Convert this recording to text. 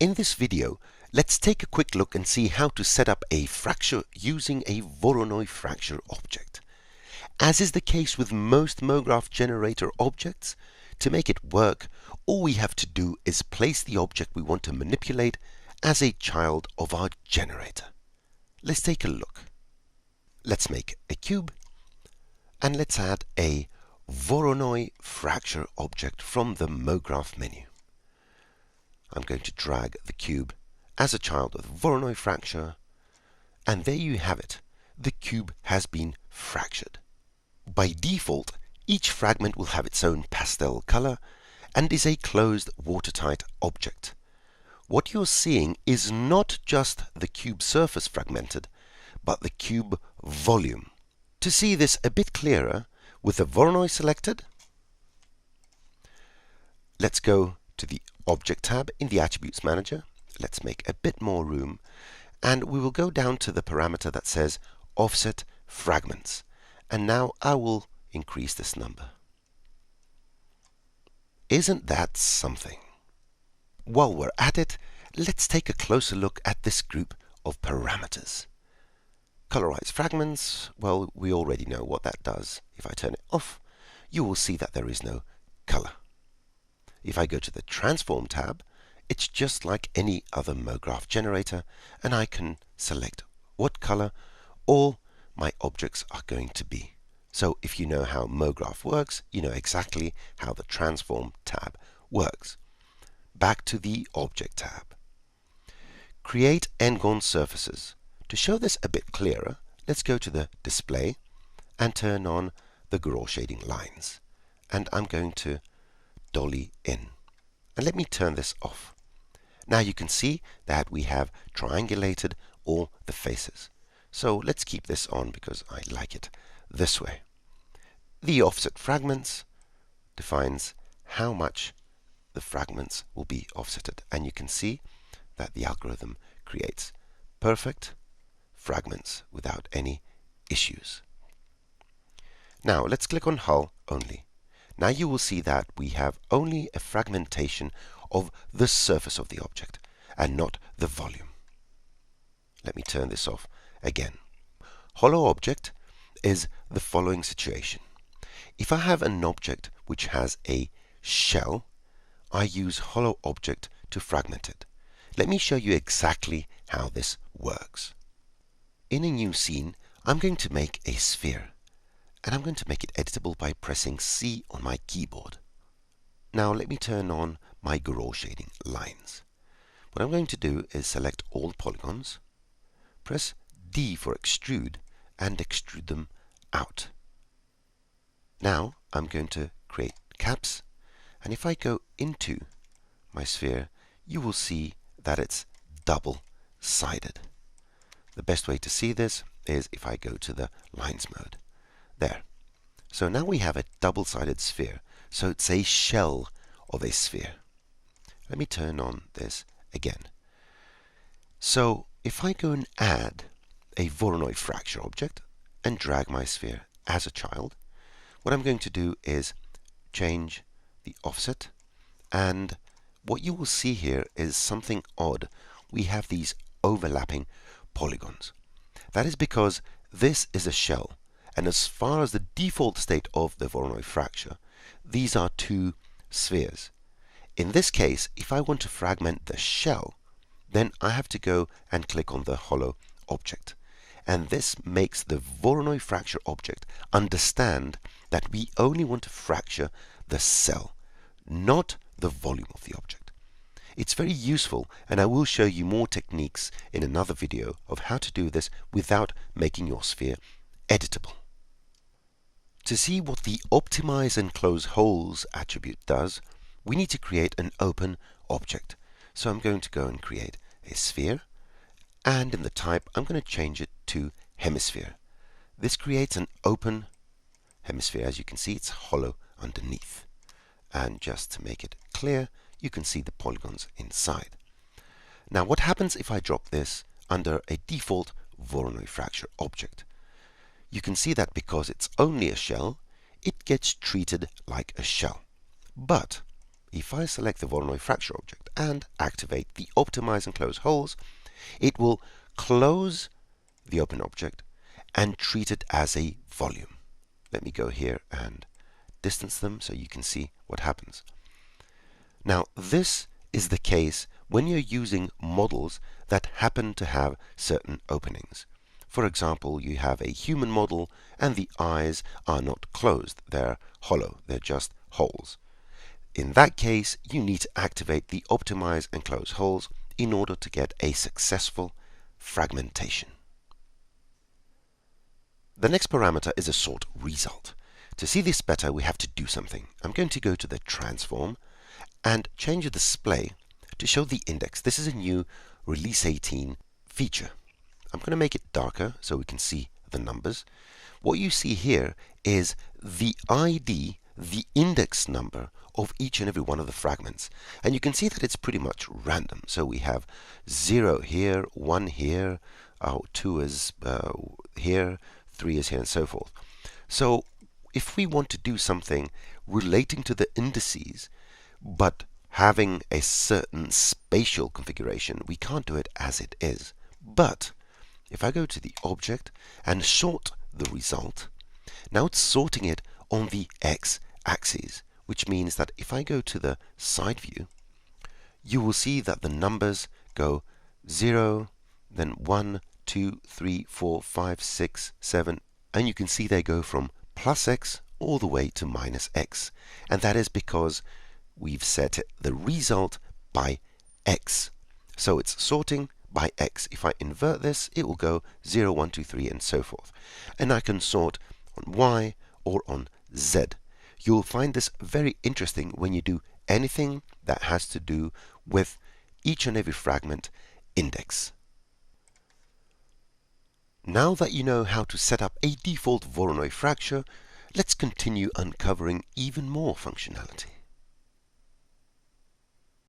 In this video, let's take a quick look and see how to set up a fracture using a Voronoi fracture object. As is the case with most MoGraph generator objects, to make it work, all we have to do is place the object we want to manipulate as a child of our generator. Let's take a look. Let's make a cube, and let's add a Voronoi fracture object from the MoGraph menu. I'm going to drag the cube as a child of Voronoi fracture, and there you have it. The cube has been fractured. By default, each fragment will have its own pastel color and is a closed watertight object. What you're seeing is not just the cube surface fragmented, but the cube volume. To see this a bit clearer, with the Voronoi selected, let's go to the Object tab in the Attributes Manager. Let's make a bit more room, and we will go down to the parameter that says Offset Fragments. And now I will increase this number. Isn't that something? While we're at it, let's take a closer look at this group of parameters. Colorize fragments, well, we already know what that does. If I turn it off, you will see that there is no color. If I go to the Transform tab, it's just like any other MoGraph generator, and I can select what color all my objects are going to be. So if you know how MoGraph works, you know exactly how the Transform tab works. Back to the Object tab. Create N-gon surfaces. To show this a bit clearer, let's go to the Display and turn on the Gros shading lines. And I'm going to dolly in. And let me turn this off. Now you can see that we have triangulated all the faces. So let's keep this on because I like it this way. The offset fragments defines how much the fragments will be offsetted. And you can see that the algorithm creates perfect fragments without any issues. Now let's click on Hull only. Now you will see that we have only a fragmentation of the surface of the object and not the volume. Let me turn this off again. Hollow object is the following situation. If I have an object which has a shell, I use hollow object to fragment it. Let me show you exactly how this works. In a new scene, I'm going to make a sphere. And I'm going to make it editable by pressing C on my keyboard. Now let me turn on my Gros shading lines. What I'm going to do is select all polygons, press D for extrude, and extrude them out. Now I'm going to create caps, and if I go into my sphere, you will see that it's double-sided. The best way to see this is if I go to the lines mode. There. So now we have a double-sided sphere. So it's a shell of a sphere. Let me turn on this again. So if I go and add a Voronoi fracture object and drag my sphere as a child, what I'm going to do is change the offset, and what you will see here is something odd. We have these overlapping polygons. That is because this is a shell. And as far as the default state of the Voronoi fracture, these are two spheres. In this case, if I want to fragment the shell, then I have to go and click on the hollow object. And this makes the Voronoi fracture object understand that we only want to fracture the cell, not the volume of the object. It's very useful, and I will show you more techniques in another video of how to do this without making your sphere editable. To see what the Optimize and Close Holes attribute does, we need to create an open object. So I'm going to go and create a sphere, and in the type I'm going to change it to hemisphere. This creates an open hemisphere. As you can see, it's hollow underneath. And just to make it clear, you can see the polygons inside. Now what happens if I drop this under a default Voronoi fracture object? You can see that because it's only a shell, it gets treated like a shell. But if I select the Voronoi fracture object and activate the optimize and close holes, it will close the open object and treat it as a volume. Let me go here and distance them so you can see what happens. Now, this is the case when you're using models that happen to have certain openings. For example, you have a human model and the eyes are not closed, they're hollow, they're just holes. In that case, you need to activate the optimize and close holes in order to get a successful fragmentation. The next parameter is a sort result. To see this better, we have to do something. I'm going to go to the transform and change the display to show the index. This is a new Release 18 feature. I'm going to make it darker so we can see the numbers. What you see here is the ID, the index number of each and every one of the fragments. And you can see that it's pretty much random. So we have 0 here, 1 here, 2 is here, 3 is here, and so forth. So if we want to do something relating to the indices, but having a certain spatial configuration, we can't do it as it is. But if I go to the object and sort the result, now it's sorting it on the x-axis, which means that if I go to the side view, you will see that the numbers go 0, then 1, 2, 3, 4, 5, 6, 7, and you can see they go from plus x all the way to minus x. And that is because we've set the result by x. So it's sorting by x. If I invert this, it will go 0, 1, 2, 3, and so forth. And I can sort on y or on z. You'll find this very interesting when you do anything that has to do with each and every fragment index. Now that you know how to set up a default Voronoi fracture, let's continue uncovering even more functionality.